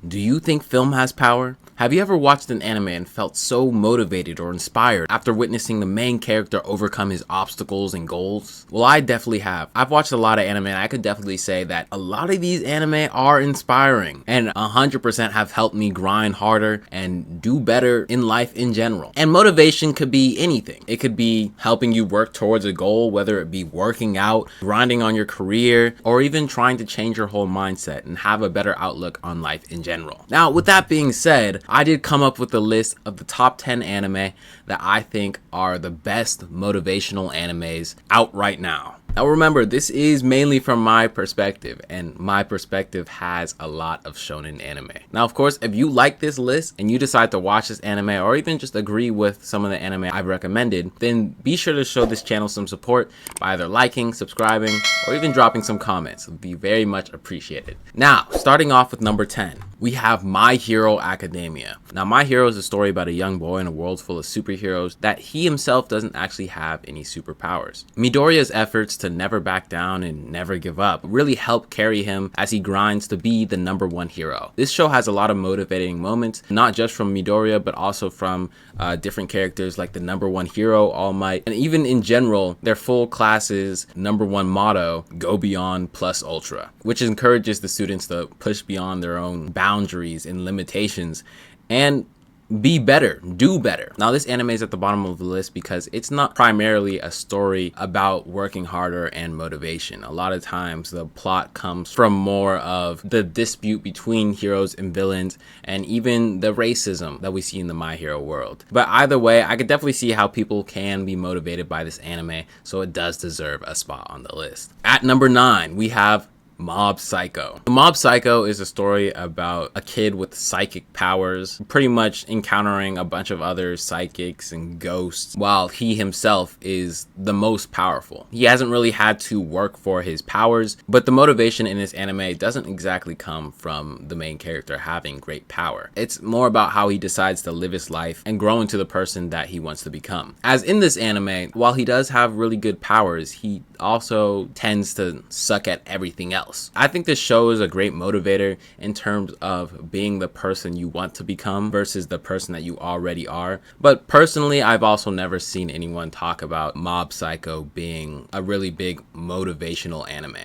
Do you think film has power? Have you ever watched an anime and felt so motivated or inspired after witnessing the main character overcome his obstacles and goals? Well, I definitely have. I've watched a lot of anime and I could definitely say that a lot of these anime are inspiring and 100% have helped me grind harder and do better in life in general. And motivation could be anything. It could be helping you work towards a goal, whether it be working out, grinding on your career, or even trying to change your whole mindset and have a better outlook on life in general. Now, with that being said, I did come up with a list of the top 10 anime that I think are the best motivational animes out right now. Now remember, this is mainly from my perspective, and my perspective has a lot of shonen anime. Now, of course, if you like this list and you decide to watch this anime or even just agree with some of the anime I've recommended, then be sure to show this channel some support by either liking, subscribing, or even dropping some comments. It would be very much appreciated. Now, starting off with number 10, we have My Hero Academia. Now, My Hero is a story about a young boy in a world full of superheroes that he himself doesn't actually have any superpowers. Midoriya's efforts to never back down and never give up really help carry him as he grinds to be the #1 hero. This show has a lot of motivating moments, not just from Midoriya, but also from different characters like the #1 hero, All Might, and even in general, their full class's #1 motto, go beyond plus ultra, which encourages the students to push beyond their own boundaries and limitations and be better, do better. Now, this anime is at the bottom of the list because it's not primarily a story about working harder and motivation. A lot of times the plot comes from more of the dispute between heroes and villains and even the racism that we see in the My Hero world. But either way, I could definitely see how people can be motivated by this anime, so it does deserve a spot on the list. At number 9, we have Mob Psycho. Mob Psycho is a story about a kid with psychic powers, pretty much encountering a bunch of other psychics and ghosts while he himself is the most powerful. He hasn't really had to work for his powers, but the motivation in this anime doesn't exactly come from the main character having great power. It's more about how he decides to live his life and grow into the person that he wants to become. As in this anime, while he does have really good powers, he also tends to suck at everything else. I think this show is a great motivator in terms of being the person you want to become versus the person that you already are. But personally, I've also never seen anyone talk about Mob Psycho being a really big motivational anime.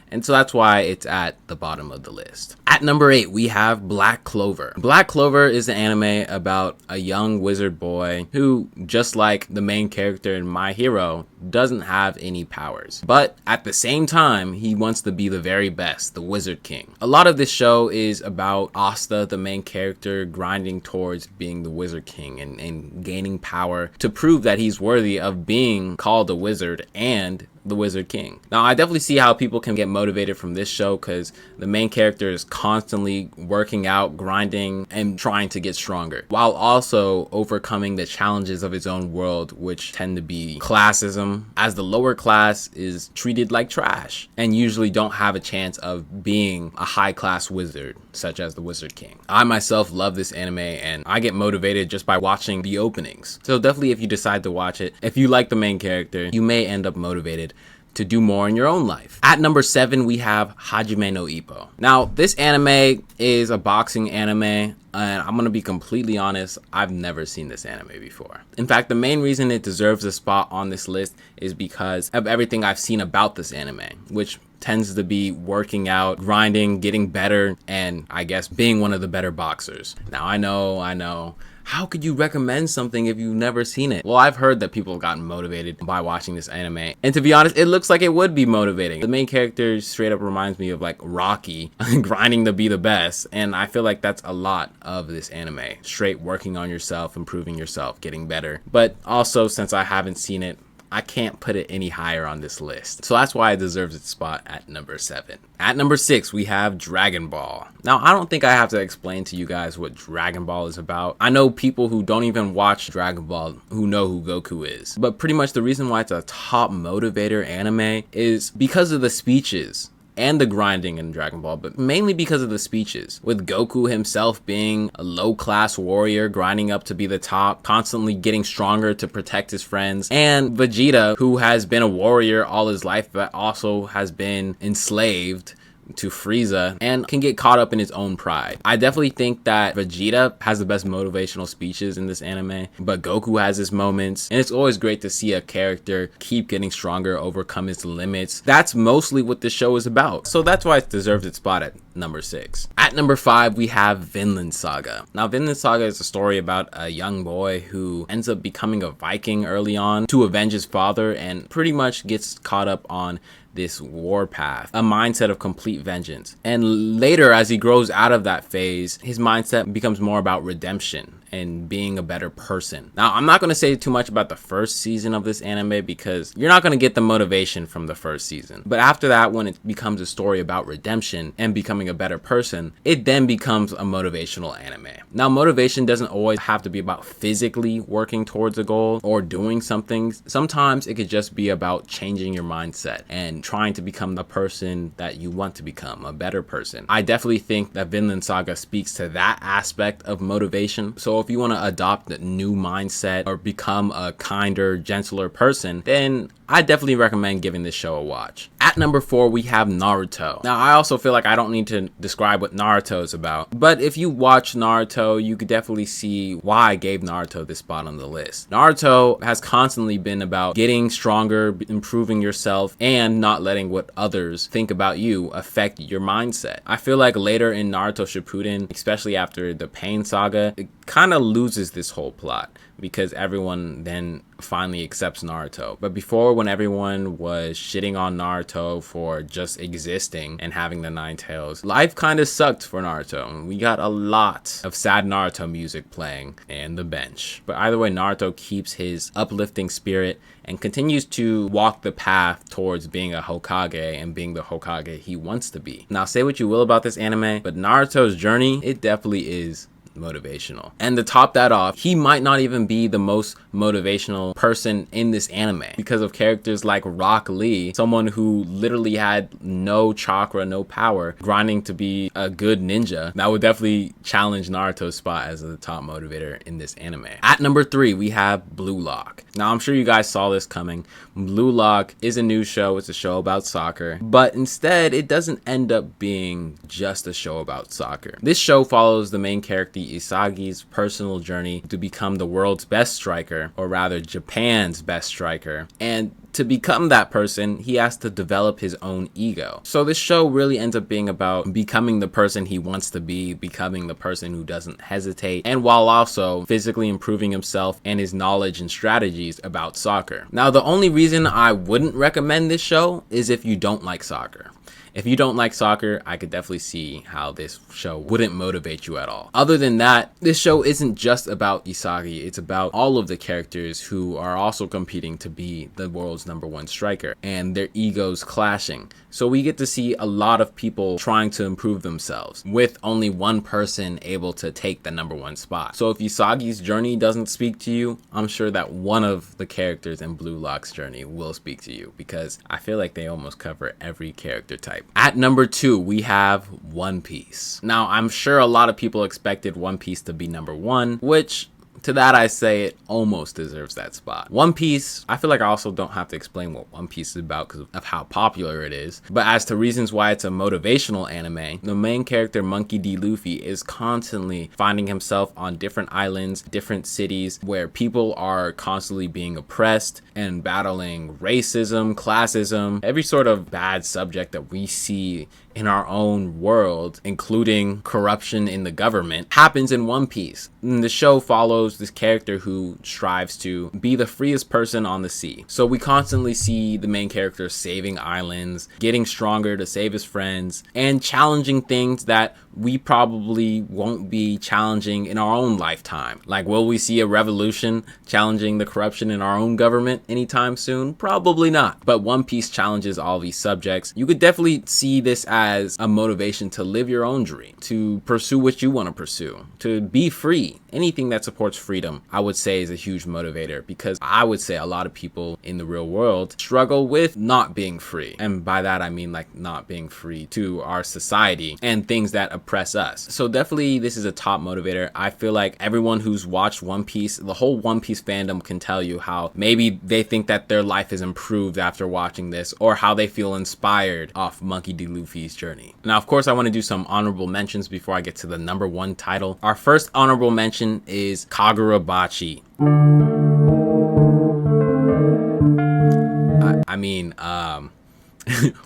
And so that's why it's at the bottom of the list. At number 8, we have Black Clover. Black Clover is an anime about a young wizard boy who, just like the main character in My Hero, doesn't have any powers. But at the same time, he wants to be the very best, the Wizard King. A lot of this show is about Asta, the main character, grinding towards being the Wizard King and gaining power to prove that he's worthy of being called a wizard and the Wizard King. Now, I definitely see how people can get motivated from this show because the main character is constantly working out, grinding, and trying to get stronger, while also overcoming the challenges of his own world, which tend to be classism, as the lower class is treated like trash and usually don't have a chance of being a high-class wizard, such as the Wizard King. I myself love this anime and I get motivated just by watching the openings. So definitely, if you decide to watch it, if you like the main character, you may end up motivated to do more in your own life. At number 7, we have Hajime no Ippo. Now, this anime is a boxing anime, and I'm gonna be completely honest, I've never seen this anime before. In fact, the main reason it deserves a spot on this list is because of everything I've seen about this anime, which tends to be working out, grinding, getting better, and I guess being one of the better boxers. Now, I know. How could you recommend something if you've never seen it? Well, I've heard that people have gotten motivated by watching this anime. And to be honest, it looks like it would be motivating. The main character straight up reminds me of like Rocky, grinding to be the best. And I feel like that's a lot of this anime. Straight working on yourself, improving yourself, getting better. But also, since I haven't seen it, I can't put it any higher on this list. So that's why it deserves its spot at number 7. At number 6, we have Dragon Ball. Now, I don't think I have to explain to you guys what Dragon Ball is about. I know people who don't even watch Dragon Ball who know who Goku is. But pretty much the reason why it's a top motivator anime is because of the speeches and the grinding in Dragon Ball, but mainly because of the speeches, with Goku himself being a low-class warrior, grinding up to be the top, constantly getting stronger to protect his friends, and Vegeta, who has been a warrior all his life, but also has been enslaved to Frieza and can get caught up in his own pride. I definitely think that Vegeta has the best motivational speeches in this anime, but Goku has his moments, and it's always great to see a character keep getting stronger, overcome its limits. That's mostly what this show is about, so that's why it deserves its spot at number 6. At number 5, we have Vinland Saga. Now, Vinland Saga is a story about a young boy who ends up becoming a Viking early on to avenge his father and pretty much gets caught up on this war path, a mindset of complete vengeance. And later, as he grows out of that phase, his mindset becomes more about redemption and being a better person. Now, I'm not going to say too much about the first season of this anime because you're not going to get the motivation from the first season. But after that, when it becomes a story about redemption and becoming a better person, it then becomes a motivational anime. Now, motivation doesn't always have to be about physically working towards a goal or doing something. Sometimes it could just be about changing your mindset and trying to become the person that you want to become, a better person. I definitely think that Vinland Saga speaks to that aspect of motivation. So if you want to adopt a new mindset or become a kinder, gentler person, then I definitely recommend giving this show a watch. At number 4, we have Naruto. Now, I also feel like I don't need to describe what Naruto is about, but if you watch Naruto, you could definitely see why I gave Naruto this spot on the list. Naruto has constantly been about getting stronger, improving yourself, and not letting what others think about you affect your mindset. I feel like later in Naruto Shippuden, especially after the Pain Saga, it kind of loses this whole plot because everyone then finally accepts Naruto. But before, when everyone was shitting on Naruto for just existing and having the 9 tails, life kind of sucked for Naruto. We got a lot of sad Naruto music playing in the bench. But either way, Naruto keeps his uplifting spirit and continues to walk the path towards being a Hokage and being the Hokage he wants to be. Now, say what you will about this anime, but Naruto's journey, it definitely is motivational. And to top that off, he might not even be the most motivational person in this anime because of characters like Rock Lee, someone who literally had no chakra, no power, grinding to be a good ninja. That would definitely challenge Naruto's spot as the top motivator in this anime. At number 3, we have Blue Lock. Now, I'm sure you guys saw this coming. Blue Lock is a new show. It's a show about soccer, but instead it doesn't end up being just a show about soccer. This show follows the main character Isagi's personal journey to become the world's best striker, or rather Japan's best striker, and to become that person, he has to develop his own ego. So this show really ends up being about becoming the person he wants to be, becoming the person who doesn't hesitate, and while also physically improving himself and his knowledge and strategies about soccer. Now, the only reason I wouldn't recommend this show is if you don't like soccer. If you don't like soccer, I could definitely see how this show wouldn't motivate you at all. Other than that, this show isn't just about Isagi. It's about all of the characters who are also competing to be the world's #1 striker and their egos clashing. So we get to see a lot of people trying to improve themselves with only one person able to take the #1 spot. So if Isagi's journey doesn't speak to you, I'm sure that one of the characters in Blue Lock's journey will speak to you because I feel like they almost cover every character type. At number 2, we have One Piece. Now, I'm sure a lot of people expected One Piece to be number 1, which to that I say it almost deserves that spot. One Piece, I feel like I also don't have to explain what One Piece is about because of how popular it is. But as to reasons why it's a motivational anime, the main character Monkey D. Luffy is constantly finding himself on different islands, different cities where people are constantly being oppressed and battling racism, classism, every sort of bad subject that we see in our own world, including corruption in the government, happens in One Piece. And the show follows this character who strives to be the freest person on the sea. So we constantly see the main character saving islands, getting stronger to save his friends, and challenging things that we probably won't be challenging in our own lifetime. Like, will we see a revolution challenging the corruption in our own government anytime soon? Probably not. But One Piece challenges all these subjects. You could definitely see this as a motivation to live your own dream, to pursue what you want to pursue, to be free. Anything that supports freedom, I would say, is a huge motivator because I would say a lot of people in the real world struggle with not being free. And by that, I mean like not being free to our society and things that oppress us. So definitely this is a top motivator. I feel like everyone who's watched One Piece, the whole One Piece fandom can tell you how maybe they think that their life is improved after watching this, or how they feel inspired off Monkey D. Luffy's journey. Now, of course, I want to do some honorable mentions before I get to the #1 title. Our first honorable mention is Kagurabachi.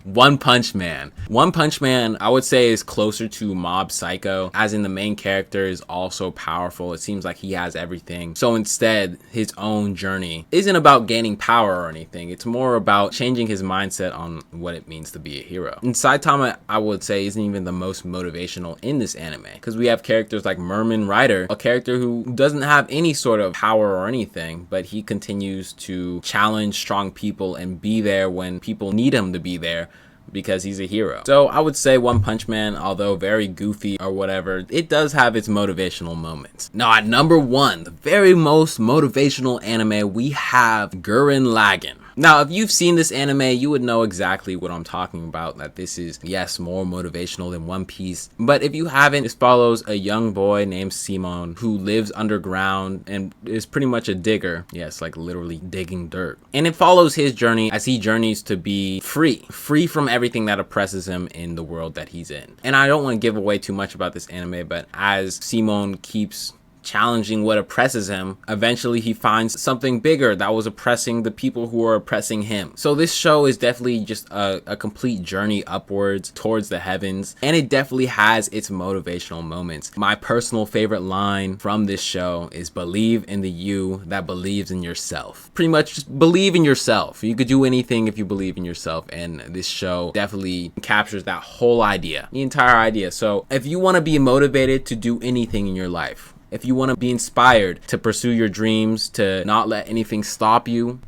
One Punch Man. One Punch Man, I would say, is closer to Mob Psycho, as in the main character is also powerful. It seems like he has everything. So instead, his own journey isn't about gaining power or anything. It's more about changing his mindset on what it means to be a hero. And Saitama, I would say, isn't even the most motivational in this anime, because we have characters like Merman Rider, a character who doesn't have any sort of power or anything, but he continues to challenge strong people and be there when people need him to be there because he's a hero. So I would say One Punch Man, although very goofy or whatever, it does have its motivational moments. Now at #1, the very most motivational anime, we have Gurren Lagann. Now, if you've seen this anime, you would know exactly what I'm talking about, that this is, yes, more motivational than One Piece. But if you haven't, this follows a young boy named Simon who lives underground and is pretty much a digger. Yes, like literally digging dirt. And it follows his journey as he journeys to be free from everything that oppresses him in the world that he's in. And I don't want to give away too much about this anime, but as Simon keeps challenging what oppresses him, eventually he finds something bigger that was oppressing the people who are oppressing him. So this show is definitely just a complete journey upwards towards the heavens, and it definitely has its motivational moments. My personal favorite line from this show is "Believe in the you that believes in yourself." Pretty much just believe in yourself. You could do anything if you believe in yourself, and this show definitely captures that whole idea, the entire idea. So if you want to be motivated to do anything in your life, if you want to be inspired to pursue your dreams, to not let anything stop you,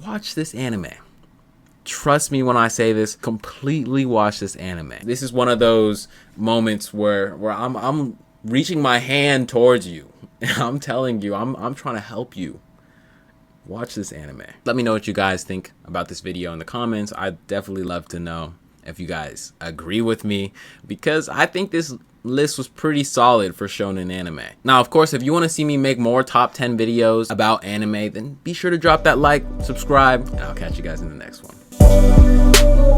watch this anime. Trust me when I say this, completely watch this anime. This is one of those moments where I'm reaching my hand towards you. And I'm telling you, I'm trying to help you. Watch this anime. Let me know what you guys think about this video in the comments. I'd definitely love to know if you guys agree with me, because I think this list was pretty solid for shonen anime. Now, of course, if you want to see me make more top 10 videos about anime, then be sure to drop that like, subscribe, and I'll catch you guys in the next one.